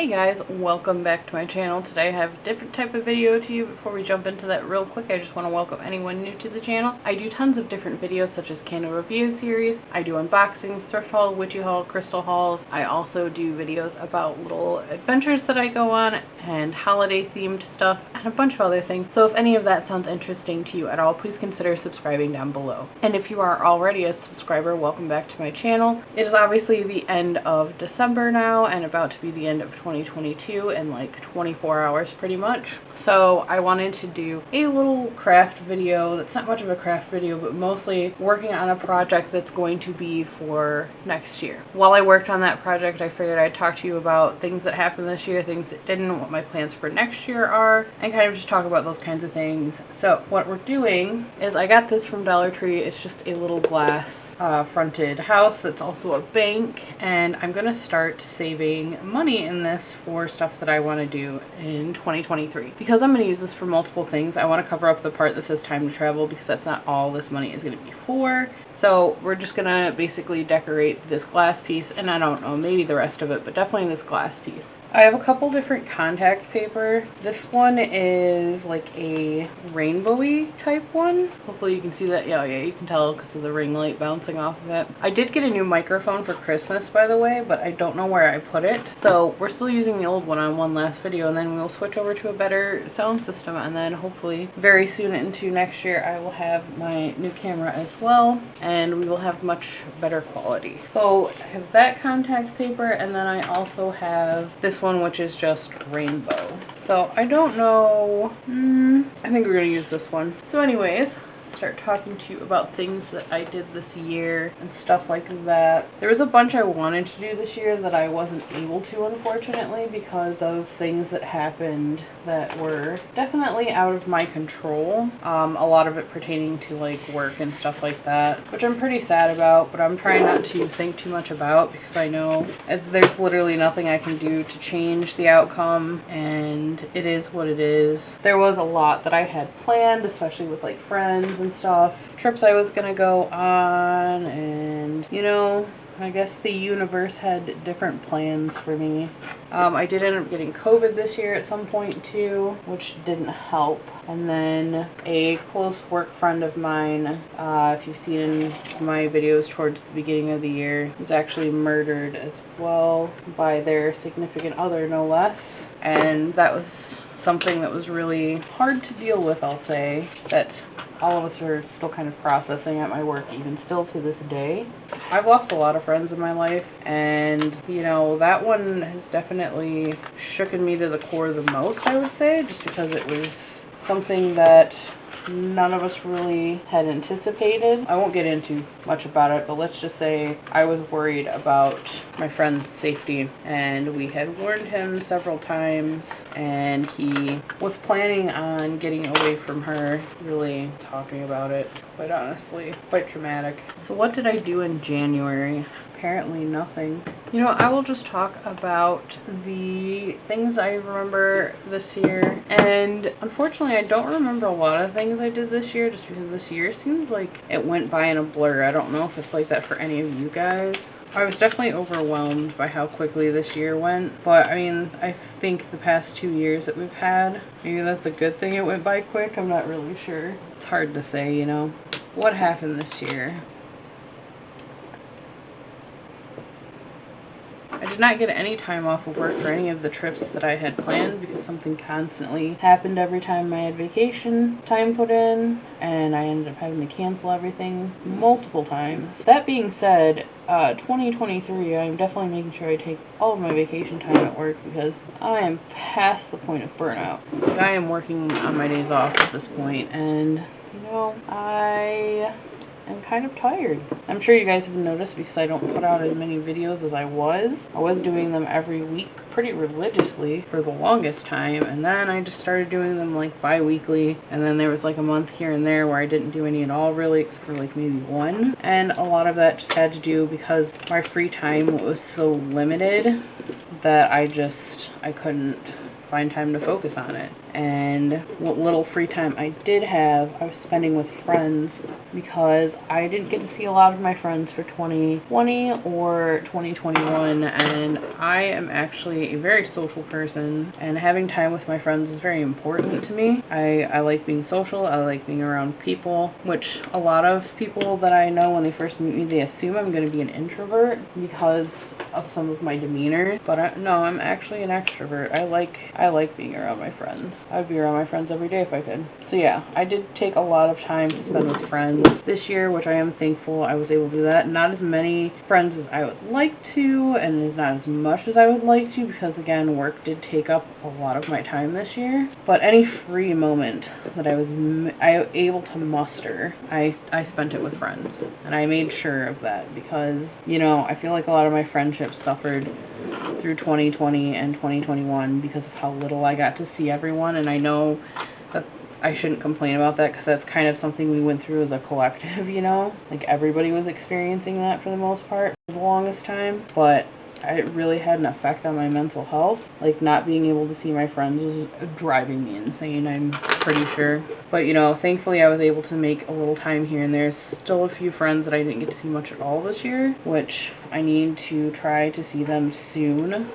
Hey guys, welcome back to my channel. Today I have a different type of video to you. Before we jump into that real quick, I just want to welcome anyone new to the channel. I do tons of different videos such as candle review series. I do unboxings, thrift haul, witchy haul, crystal hauls. I also do videos about little adventures that I go on and holiday themed stuff and a bunch of other things. So if any of that sounds interesting to you at all, please consider subscribing down below. And if you are already a subscriber, welcome back to my channel. It is obviously the end of December now and about to be the end of 2022 in like 24 hours pretty much. So I wanted to do a little craft video that's not much of a craft video, but mostly working on a project that's going to be for next year. While I worked on that project, I figured I'd talk to you about things that happened this year, things that didn't, what my plans for next year are, and kind of just talk about those kinds of things. So what we're doing is I got this from Dollar Tree. It's just a little glass fronted house that's also a bank, and I'm gonna start saving money in this for stuff that I want to do in 2023. Because I'm going to use this for multiple things, I want to cover up the part that says time to travel because that's not all this money is going to be for. So we're just going to basically decorate this glass piece, and I don't know, maybe the rest of it, but definitely this glass piece. I have a couple different contact paper. This one is like a rainbowy type one. Hopefully you can see that. Yeah, you can tell because of the ring light bouncing off of it. I did get a new microphone for Christmas, by the way, but I don't know where I put it. So we're still using the old one on one last video, and then we'll switch over to a better sound system, and then hopefully very soon into next year I will have my new camera as well, and we will have much better quality. So I have that contact paper, and then I also have this one, which is just rainbow. So I don't know, I think we're gonna use this one. So anyways, start talking to you about things that I did this year and stuff like that. There was a bunch I wanted to do this year that I wasn't able to, unfortunately, because of things that happened that were definitely out of my control. A lot of it pertaining to like work and stuff like that, which I'm pretty sad about, but I'm trying not to think too much about because I know there's literally nothing I can do to change the outcome, and it is what it is. There was a lot that I had planned, especially with like friends and stuff, trips I was gonna go on, and you know, I guess the universe had different plans for me. I did end up getting COVID this year at some point too, which didn't help. And then a close work friend of mine, if you've seen my videos towards the beginning of the year, was actually murdered as well by their significant other, no less. And that was something that was really hard to deal with, I'll say, that all of us are still kind of processing at my work even still to this day. I've lost a lot of friends in my life, and you know, that one has definitely shooken me to the core the most, I would say, just because it was something that none of us really had anticipated. I won't get into much about it, but let's just say I was worried about my friend's safety, and we had warned him several times, and he was planning on getting away from her, really talking about it, quite honestly. Quite traumatic. So what did I do in January? Apparently nothing. You know, I will just talk about the things I remember this year, and unfortunately I don't remember a lot of things I did this year just because this year seems like it went by in a blur. I don't know if it's like that for any of you guys. I was definitely overwhelmed by how quickly this year went, but I mean, I think the past 2 years that we've had, maybe that's a good thing it went by quick. I'm not really sure. It's hard to say, you know. What happened this year? I did not get any time off of work for any of the trips that I had planned because something constantly happened every time I had vacation time put in, and I ended up having to cancel everything multiple times. That being said, 2023, I'm definitely making sure I take all of my vacation time at work because I am past the point of burnout. I am working on my days off at this point, and you know, I'm kind of tired. I'm sure you guys have noticed because I don't put out as many videos as I was. I was doing them every week pretty religiously for the longest time, and then I just started doing them like bi-weekly, and then there was like a month here and there where I didn't do any at all really, except for like maybe one. And a lot of that just had to do because my free time was so limited that I couldn't find time to focus on it. And what little free time I did have, I was spending with friends because I didn't get to see a lot of my friends for 2020 or 2021, and I am actually a very social person, and having time with my friends is very important to me. I like being social, I like being around people, which a lot of people that I know when they first meet me, they assume I'm going to be an introvert because of some of my demeanor, but no, I'm actually an extrovert. I like being around my friends. I'd be around my friends every day if I could. So yeah, I did take a lot of time to spend with friends this year, which I am thankful I was able to do that. Not as many friends as I would like to, and is not as much as I would like to, because again, work did take up a lot of my time this year. But any free moment that I was able to muster, I spent it with friends, and I made sure of that because, you know, I feel like a lot of my friendships suffered through 2020 and 2021 because of how little I got to see everyone, and I know that I shouldn't complain about that because that's kind of something we went through as a collective, you know? Like, everybody was experiencing that for the most part for the longest time, but it really had an effect on my mental health. Like, not being able to see my friends was driving me insane, I'm pretty sure. But, you know, thankfully I was able to make a little time here and there. Still a few friends that I didn't get to see much at all this year, which I need to try to see them soon.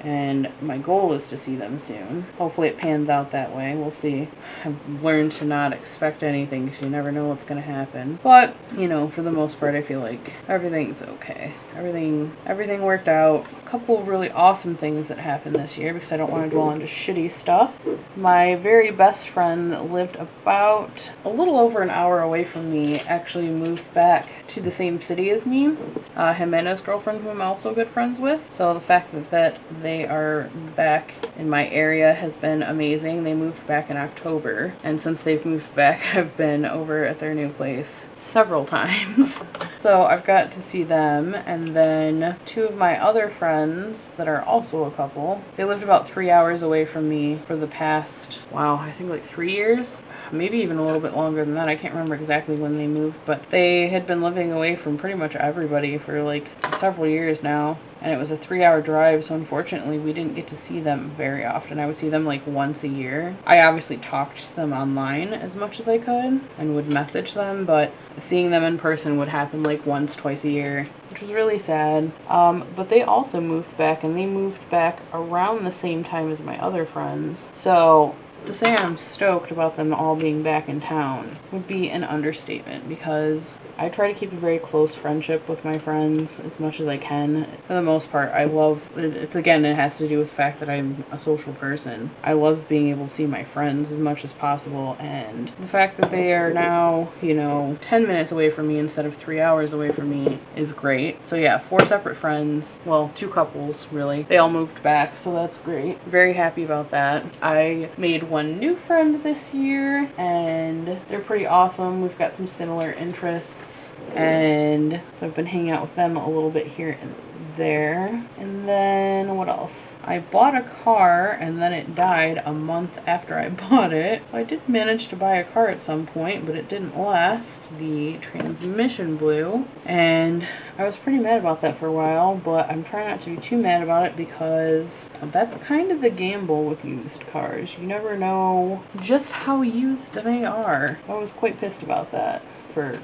And my goal is to see them soon. Hopefully it pans out that way. We'll see. I've learned to not expect anything because you never know what's going to happen. But, you know, for the most part, I feel like everything's okay. Everything worked out. A couple of really awesome things that happened this year because I don't want to dwell on just shitty stuff. My very best friend lived about a little over an hour away from me, actually moved back to the same city as me. Him and his girlfriend, who I'm also good friends with. So the fact that they are back in my area has been amazing. They moved back in October, and since they've moved back, I've been over at their new place several times. So I've got to see them, and then two of my other friends that are also a couple, they lived about 3 hours away from me for the past, wow, I think like 3 years. Maybe even a little bit longer than that. I can't remember exactly when they moved, but they had been living away from pretty much everybody for like several years now, and it was a 3-hour drive, so unfortunately we didn't get to see them very often. I would see them like once a year. I obviously talked to them online as much as I could and would message them, but seeing them in person would happen like once, twice a year, which was really sad. But they also moved back, and they moved back around the same time as my other friends. So to say I'm stoked about them all being back in town would be an understatement, because I try to keep a very close friendship with my friends as much as I can. For the most part, I love, it's again, it has to do with the fact that I'm a social person. I love being able to see my friends as much as possible, and the fact that they are now, you know, 10 minutes away from me instead of 3 hours away from me is great. So yeah, 4 separate friends, well, 2 couples really. They all moved back, so that's great. Very happy about that. I made one new friend this year, and they're pretty awesome. We've got some similar interests, and so I've been hanging out with them a little bit here and there. And then what else? I bought a car, and then it died a month after I bought it. So I did manage to buy a car at some point, but it didn't last. The transmission blew, and I was pretty mad about that for a while, but I'm trying not to be too mad about it because that's kind of the gamble with used cars. You never know just how used they are. I was quite pissed about that for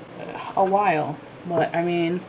a while, but I mean,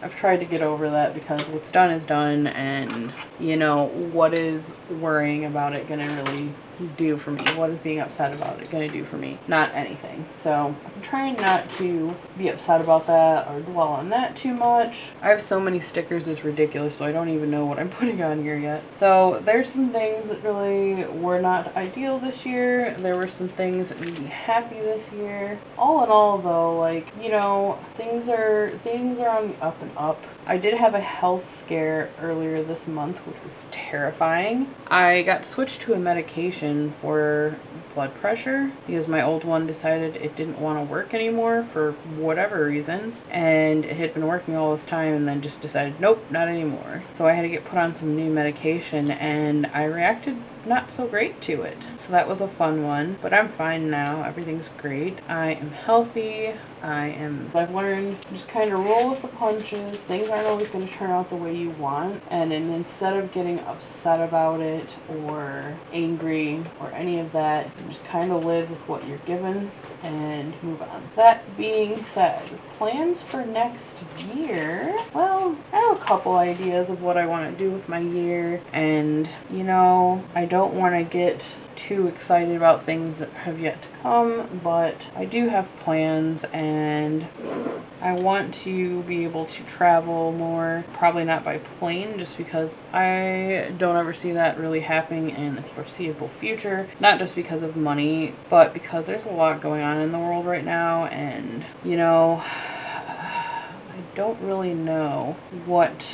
I've tried to get over that because what's done is done, and, you know, what is worrying about it gonna really do for me? What is being upset about it gonna do for me? Not anything. So I'm trying not to be upset about that or dwell on that too much. I have so many stickers, it's ridiculous, so I don't even know what I'm putting on here yet. So there's some things that really were not ideal this year. There were some things that made me happy this year. All in all, though, like, you know, things are on the up and up. I did have a health scare earlier this month, which was terrifying. I got switched to a medication for blood pressure because my old one decided it didn't want to work anymore for whatever reason, and it had been working all this time and then just decided, nope, not anymore. So I had to get put on some new medication, and I reacted not so great to it. So that was a fun one, but I'm fine now. Everything's great. I am healthy. I've learned just kind of roll with the punches. Things aren't always going to turn out the way you want. And then instead of getting upset about it or angry or any of that, you just kind of live with what you're given and move on. That being said, plans for next year, well, I have a couple ideas of what I want to do with my year, and you know, I don't want to get too excited about things that have yet to come, but I do have plans, and I want to be able to travel more, probably not by plane, just because I don't ever see that really happening in the foreseeable future, not just because of money, but because there's a lot going on in the world right now, and you know, I don't really know what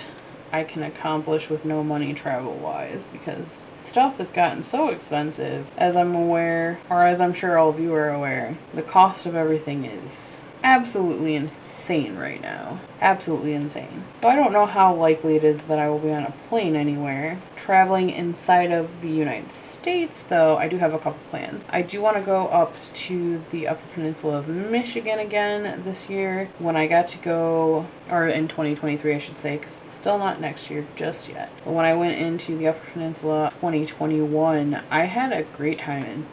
I can accomplish with no money travel-wise, because stuff has gotten so expensive, as I'm aware, or as I'm sure all of you are aware. The cost of everything is absolutely insane right now. Absolutely insane. So I don't know how likely it is that I will be on a plane anywhere. Traveling inside of the United States, though, I do have a couple plans. I do want to go up to the Upper Peninsula of Michigan again this year, when I got to go, or in 2023 I should say, because still not next year just yet. But when I went into the Upper Peninsula 2021, I had a great time, and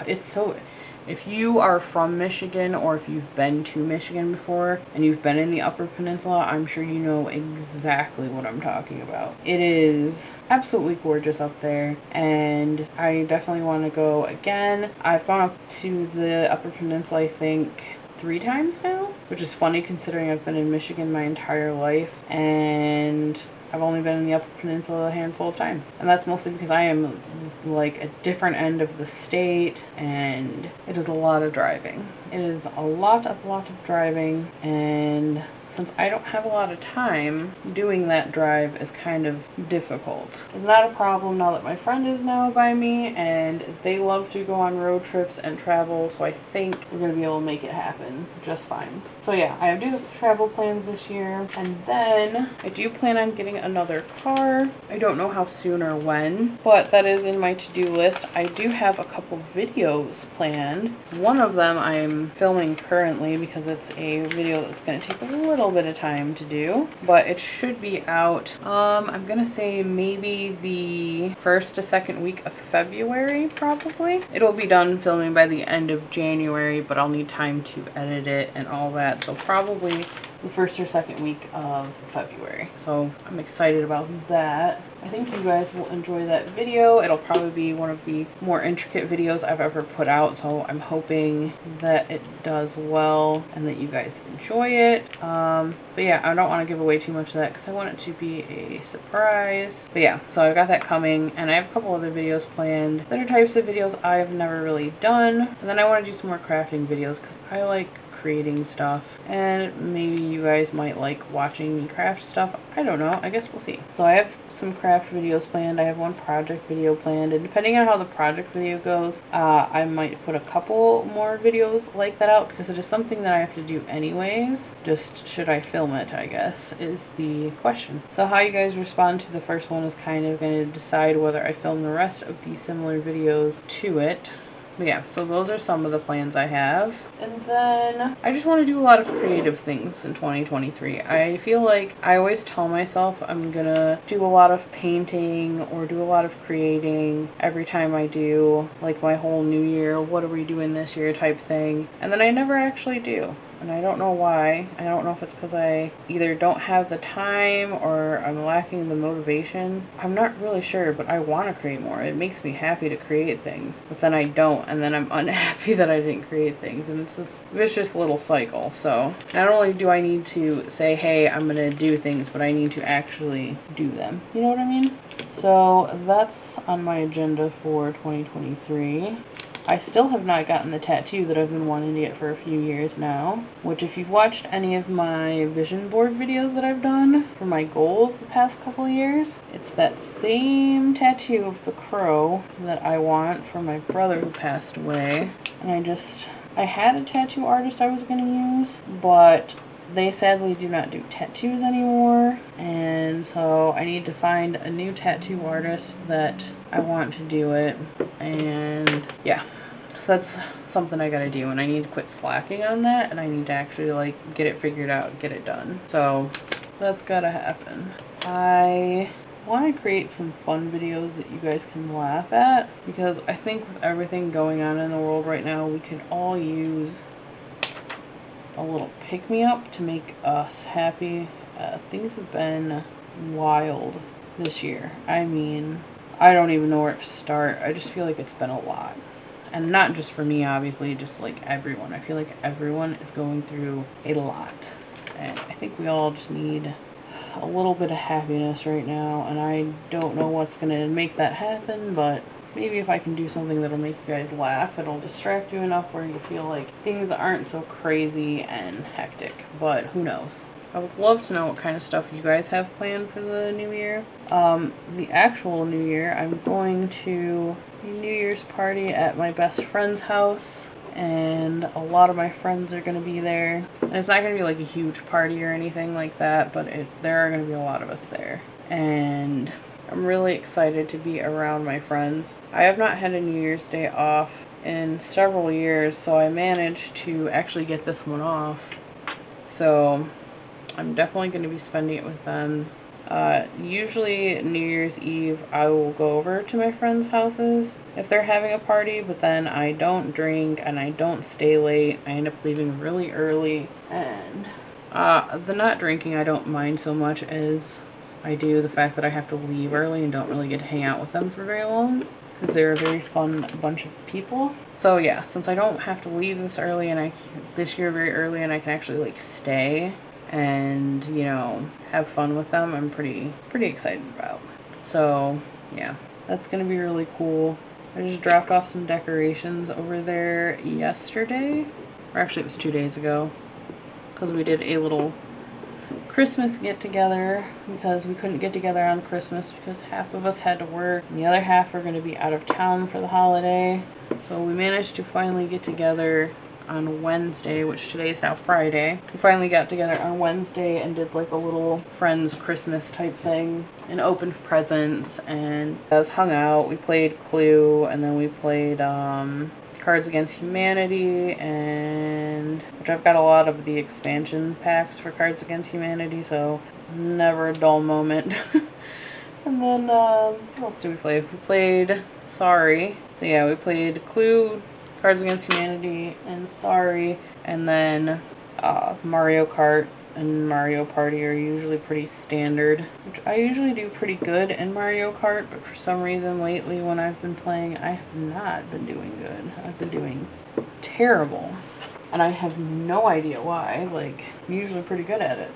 it's so... If you are from Michigan, or if you've been to Michigan before and you've been in the Upper Peninsula, I'm sure you know exactly what I'm talking about. It is absolutely gorgeous up there, and I definitely want to go again. I've gone up to the Upper Peninsula, I think, 3 times now, which is funny considering I've been in Michigan my entire life, and I've only been in the Upper Peninsula a handful of times. And that's mostly because I am like a different end of the state, and it is a lot of driving. It is a lot of driving, and since I don't have a lot of time, doing that drive is kind of difficult. It's not a problem now that my friend is now by me, and they love to go on road trips and travel, so I think we're going to be able to make it happen just fine. So yeah, I do have travel plans this year, and then I do plan on getting another car. I don't know how soon or when, but that is in my to-do list. I do have a couple videos planned. One of them I'm filming currently because it's a video that's going to take a little bit of time to do, but it should be out, I'm gonna say maybe the 1st to 2nd week of February, probably. It'll be done filming by the end of January, but I'll need time to edit it and all that, so probably the 1st or 2nd week of February. So I'm excited about that. I think you guys will enjoy that video. It'll probably be one of the more intricate videos I've ever put out, so I'm hoping that it does well and that you guys enjoy it. But yeah, I don't want to give away too much of that because I want it to be a surprise. But yeah, so I've got that coming, and I have a couple other videos planned that are types of videos I've never really done. And then I want to do some more crafting videos because I like creating stuff, and maybe you guys might like watching me craft stuff. I don't know, I guess we'll see. So I have some craft videos planned. I have one project video planned, and depending on how the project video goes, I might put a couple more videos like that out because it is something that I have to do anyways. Just should I film it, I guess, is the question. So how you guys respond to the first one is kind of going to decide whether I film the rest of these similar videos to it. But yeah, so those are some of the plans I have. And then I just want to do a lot of creative things in 2023. I feel like I always tell myself I'm gonna do a lot of painting or do a lot of creating every time I do like my whole new year, what are we doing this year type thing. And then I never actually do. And I don't know why. I don't know if it's because I either don't have the time or I'm lacking the motivation. I'm not really sure, but I want to create more. It makes me happy to create things, but then I don't, and then I'm unhappy that I didn't create things, and it's this vicious little cycle. So not only do I need to say, hey, I'm gonna do things, but I need to actually do them. You know what I mean? So that's on my agenda for 2023. I still have not gotten the tattoo that I've been wanting to get for a few years now, which if you've watched any of my vision board videos that I've done for my goals the past couple of years, it's that same tattoo of the crow that I want for my brother who passed away. And I had a tattoo artist I was going to use, but they sadly do not do tattoos anymore, and so I need to find a new tattoo artist that I want to do it. And yeah, so that's something I gotta do, and I need to quit slacking on that, and I need to actually like get it figured out, get it done. So that's gotta happen. I want to create some fun videos that you guys can laugh at, because I think with everything going on in the world right now, we could all use a little pick-me-up to make us happy. Things have been wild this year. I mean, I don't even know where to start. I just feel like it's been a lot. And not just for me, obviously, just like everyone. I feel like everyone is going through a lot. And I think we all just need a little bit of happiness right now. And I don't know what's going to make that happen, but maybe if I can do something that'll make you guys laugh, it'll distract you enough where you feel like things aren't so crazy and hectic. But who knows? I would love to know what kind of stuff you guys have planned for the new year. The actual new year, I'm going to a New Year's party at my best friend's house, and a lot of my friends are going to be there. And it's not going to be like a huge party or anything like that, but there are going to be a lot of us there. And I'm really excited to be around my friends. I have not had a New Year's Day off in several years, so I managed to actually get this one off. So I'm definitely going to be spending it with them. Usually New Year's Eve I will go over to my friends' houses if they're having a party, but then I don't drink and I don't stay late. I end up leaving really early, and the not drinking I don't mind so much as I do the fact that I have to leave early and don't really get to hang out with them for very long, because they're a very fun bunch of people. So yeah, since I don't have to leave this early, this year very early, and I can actually like stay and, you know, have fun with them, I'm pretty excited about. So yeah, that's gonna be really cool. I just dropped off some decorations over there yesterday, or actually it was 2 days ago, because we did a little Christmas get together, because we couldn't get together on Christmas because half of us had to work and the other half are going to be out of town for the holiday. So we managed to finally get together on Wednesday, which today is now Friday. We finally got together on Wednesday and did like a little friends Christmas type thing and opened presents and us hung out. We played Clue, and then we played Cards Against Humanity, and which I've got a lot of the expansion packs for Cards Against Humanity, so never a dull moment. And then what else did we play? We played Sorry. So yeah, we played Clue, Cards Against Humanity, and Sorry, and then Mario Kart and Mario Party are usually pretty standard, which I usually do pretty good in Mario Kart, but for some reason lately when I've been playing, I have not been doing good. I've been doing terrible, and I have no idea why. Like, I'm usually pretty good at it.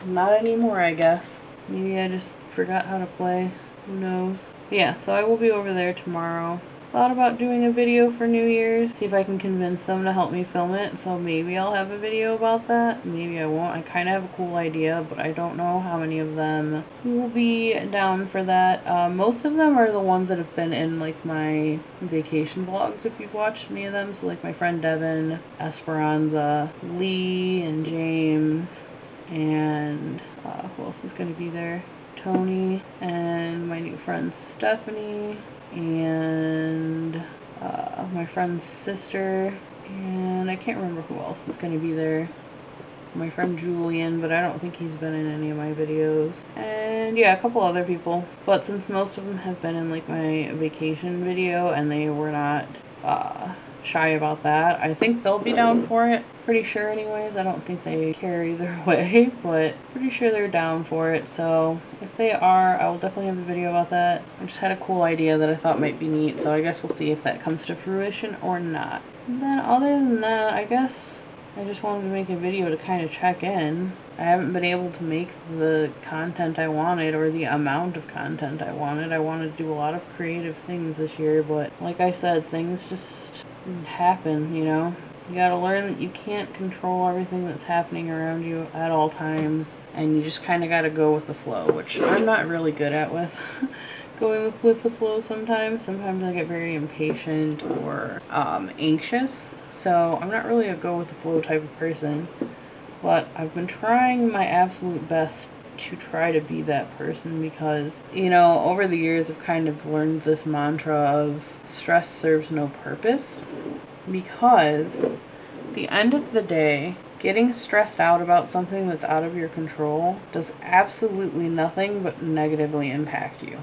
Not anymore, I guess. Maybe I just forgot how to play. Who knows? But yeah, so I will be over there tomorrow. Thought about doing a video for New Year's, see if I can convince them to help me film it, so maybe I'll have a video about that, maybe I won't. I kind of have a cool idea, but I don't know how many of them will be down for that. Most of them are the ones that have been in like my vacation vlogs, if you've watched any of them, so like my friend Devin, Esperanza, Lee, and James, and who else is going to be there? Tony, and my new friend Stephanie, and my friend's sister, and I can't remember who else is going to be there. My friend Julian, but I don't think he's been in any of my videos. And yeah, a couple other people. But since most of them have been in like my vacation video and they were not shy about that, I think they'll be down for it. Pretty sure anyways. I don't think they care either way, but pretty sure they're down for it. So if they are, I will definitely have a video about that. I just had a cool idea that I thought might be neat, so I guess we'll see if that comes to fruition or not. And then other than that, I guess I just wanted to make a video to kind of check in. I haven't been able to make the content I wanted, or the amount of content I wanted. I wanted to do a lot of creative things this year, but like I said, things just happen, you know? You gotta learn that you can't control everything that's happening around you at all times, and you just kind of gotta go with the flow, which I'm not really good at with going with the flow sometimes. Sometimes I get very impatient or anxious, so I'm not really a go with the flow type of person. But I've been trying my absolute best to try to be that person because, you know, over the years I've kind of learned this mantra of stress serves no purpose, because at the end of the day, getting stressed out about something that's out of your control does absolutely nothing but negatively impact you.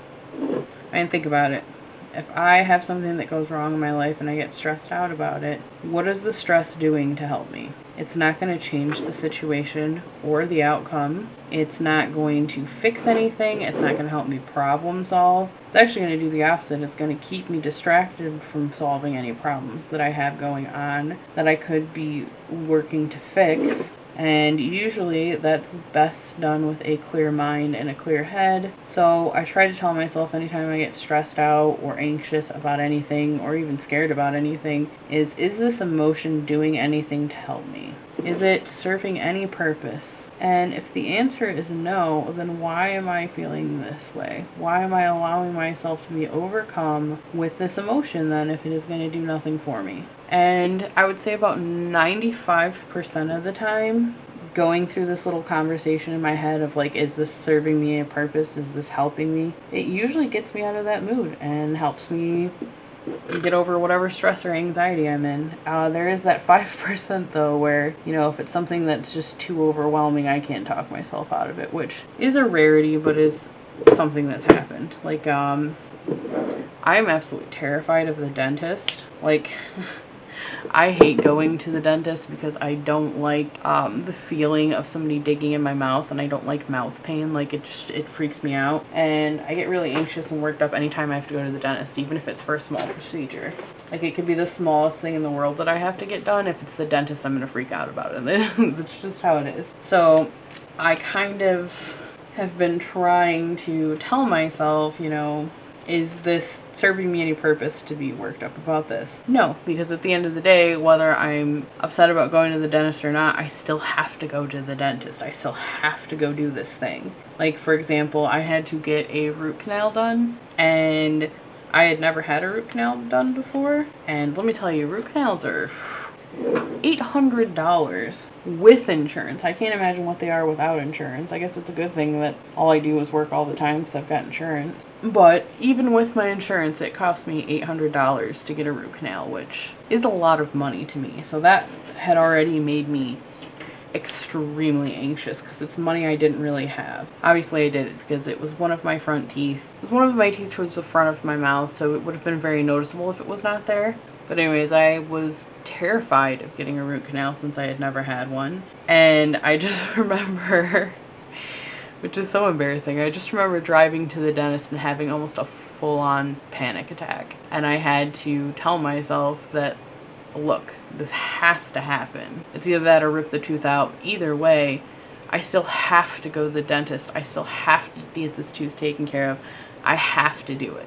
I mean, think about it. If I have something that goes wrong in my life and I get stressed out about it, what is the stress doing to help me? It's not going to change the situation or the outcome. It's not going to fix anything. It's not going to help me problem solve. It's actually going to do the opposite. It's going to keep me distracted from solving any problems that I have going on that I could be working to fix. And usually that's best done with a clear mind and a clear head. So I try to tell myself anytime I get stressed out or anxious about anything or even scared about anything is this emotion doing anything to help me? Is it serving any purpose? And if the answer is no, then why am I feeling this way? Why am I allowing myself to be overcome with this emotion then if it is going to do nothing for me? And I would say about 95% of the time, going through this little conversation in my head of like, is this serving me a purpose? Is this helping me? It usually gets me out of that mood and helps me get over whatever stress or anxiety I'm in. There is that 5% though where, you know, if it's something that's just too overwhelming, I can't talk myself out of it, which is a rarity, but is something that's happened. Like, I'm absolutely terrified of the dentist. Like, I hate going to the dentist because I don't like the feeling of somebody digging in my mouth, and I don't like mouth pain. Like, it freaks me out, and I get really anxious and worked up anytime I have to go to the dentist, even if it's for a small procedure. Like, it could be the smallest thing in the world that I have to get done. If it's the dentist, I'm gonna freak out about it. That's just how it is. So I kind of have been trying to tell myself, you know, is this serving me any purpose to be worked up about this? No, because at the end of the day, whether I'm upset about going to the dentist or not, I still have to go to the dentist. I still have to go do this thing. Like, for example, I had to get a root canal done, and I had never had a root canal done before. And let me tell you, root canals are $800 with insurance. I can't imagine what they are without insurance. I guess it's a good thing that all I do is work all the time because I've got insurance. But even with my insurance, it cost me $800 to get a root canal, which is a lot of money to me. So that had already made me extremely anxious because it's money I didn't really have. Obviously I did it because it was one of my front teeth. It was one of my teeth towards the front of my mouth, so it would have been very noticeable if it was not there. But anyways, I was terrified of getting a root canal since I had never had one. And I just remember, which is so embarrassing, I just remember driving to the dentist and having almost a full-on panic attack. And I had to tell myself that, look, this has to happen. It's either that or rip the tooth out. Either way, I still have to go to the dentist. I still have to get this tooth taken care of. I have to do it.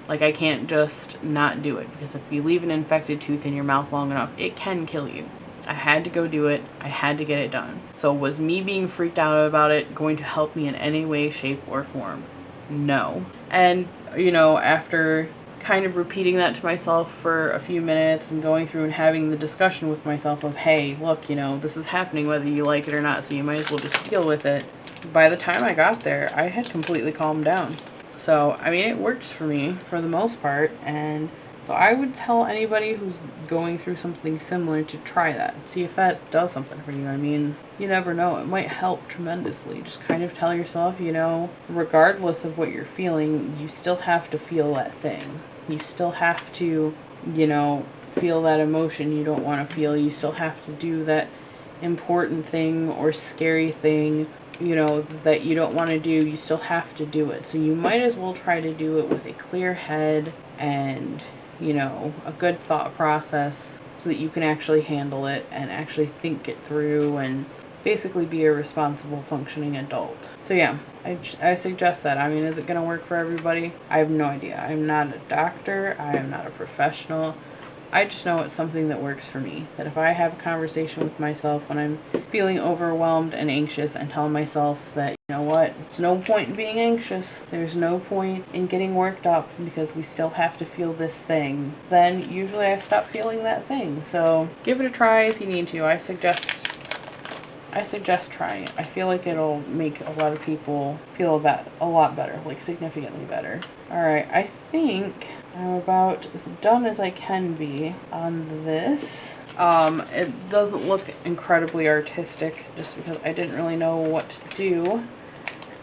Like, I can't just not do it, because if you leave an infected tooth in your mouth long enough, it can kill you. I had to go do it. I had to get it done. So was me being freaked out about it going to help me in any way, shape, or form? No. And, you know, after kind of repeating that to myself for a few minutes and going through and having the discussion with myself of, hey, look, you know, this is happening whether you like it or not, so you might as well just deal with it. By the time I got there, I had completely calmed down. So, I mean, it works for me for the most part, and so I would tell anybody who's going through something similar to try that. See if that does something for you. I mean, you never know. It might help tremendously. Just kind of tell yourself, you know, regardless of what you're feeling, you still have to feel that thing. You still have to, you know, feel that emotion you don't want to feel. You still have to do that important thing or scary thing, you know, that you don't want to do. You still have to do it. So you might as well try to do it with a clear head and, you know, a good thought process so that you can actually handle it and actually think it through and basically be a responsible, functioning adult. So yeah, I suggest that. I mean, is it going to work for everybody? I have no idea. I'm not a doctor. I am not a professional. I just know it's something that works for me. That if I have a conversation with myself when I'm feeling overwhelmed and anxious and tell myself that, you know what, there's no point in being anxious, there's no point in getting worked up because we still have to feel this thing, then usually I stop feeling that thing. So give it a try if you need to. I suggest I suggest trying it. I feel like it'll make a lot of people feel a lot better, like significantly better. Alright, I think I'm about as done as I can be on this. It doesn't look incredibly artistic just because I didn't really know what to do.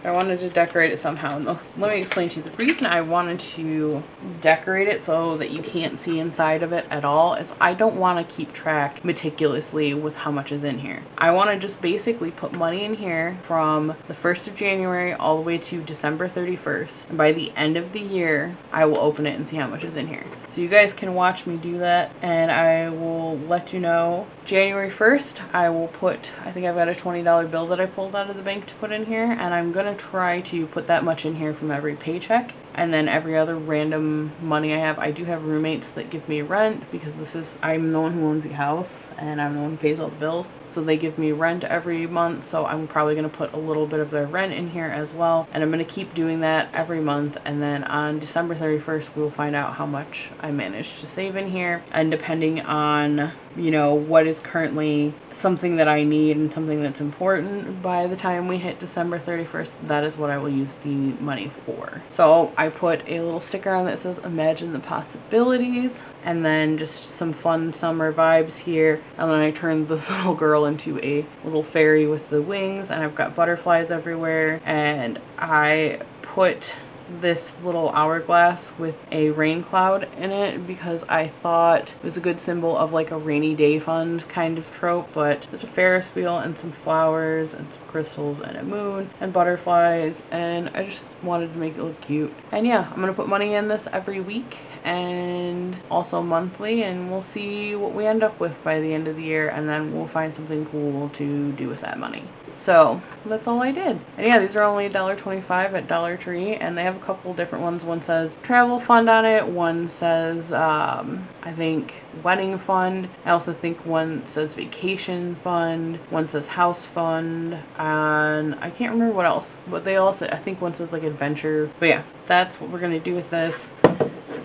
I wanted to decorate it somehow. And let me explain to you. The reason I wanted to decorate it so that you can't see inside of it at all is I don't want to keep track meticulously with how much is in here. I want to just basically put money in here from the 1st of January all the way to December 31st. And by the end of the year, I will open it and see how much is in here. So you guys can watch me do that, and I will let you know. January 1st, I will put, I think I've got a $20 bill that I pulled out of the bank to put in here, and I'm going to try to put that much in here from every paycheck. And then every other random money I have, I do have roommates that give me rent because I'm the one who owns the house and I'm the one who pays all the bills. So they give me rent every month, so I'm probably going to put a little bit of their rent in here as well. And I'm going to keep doing that every month, and then on December 31st, we'll find out how much I managed to save in here. And depending on, you know, what is currently something that I need and something that's important by the time we hit December 31st, that is what I will use the money for. So I put a little sticker on that says imagine the possibilities, and then just some fun summer vibes here. And then I turned this little girl into a little fairy with the wings, and I've got butterflies everywhere. And I put this little hourglass with a rain cloud in it because I thought it was a good symbol of like a rainy day fund kind of trope. But there's a Ferris wheel and some flowers and some crystals and a moon and butterflies, and I just wanted to make it look cute. And yeah, I'm gonna put money in this every week and also monthly, and we'll see what we end up with by the end of the year, and then we'll find something cool to do with that money. So that's all I did. And yeah, these are only $1.25 at Dollar Tree, and they have a couple different ones. One says travel fund on it, one says I think wedding fund. I also think one says vacation fund, one says house fund, and I can't remember what else, but they also, I think one says like adventure. But yeah, that's what we're gonna do with this.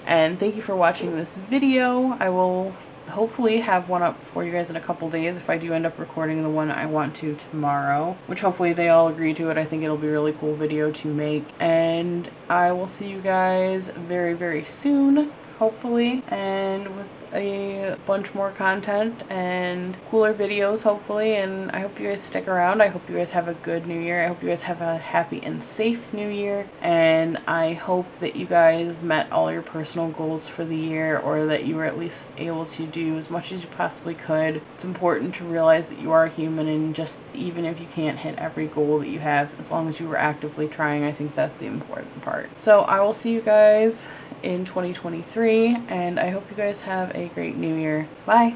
And thank you for watching this video. I will hopefully have one up for you guys in a couple days if I do end up recording the one I want to tomorrow, which hopefully they all agree to it. I think it'll be a really cool video to make, and I will see you guys very, very soon, hopefully, and with a bunch more content and cooler videos, hopefully. And I hope you guys stick around. I hope you guys have a good new year. I hope you guys have a happy and safe new year, and I hope that you guys met all your personal goals for the year, or that you were at least able to do as much as you possibly could. It's important to realize that you are human, and just even if you can't hit every goal that you have, as long as you were actively trying, I think that's the important part. So I will see you guys in 2023, and I hope you guys have a great new year. Bye!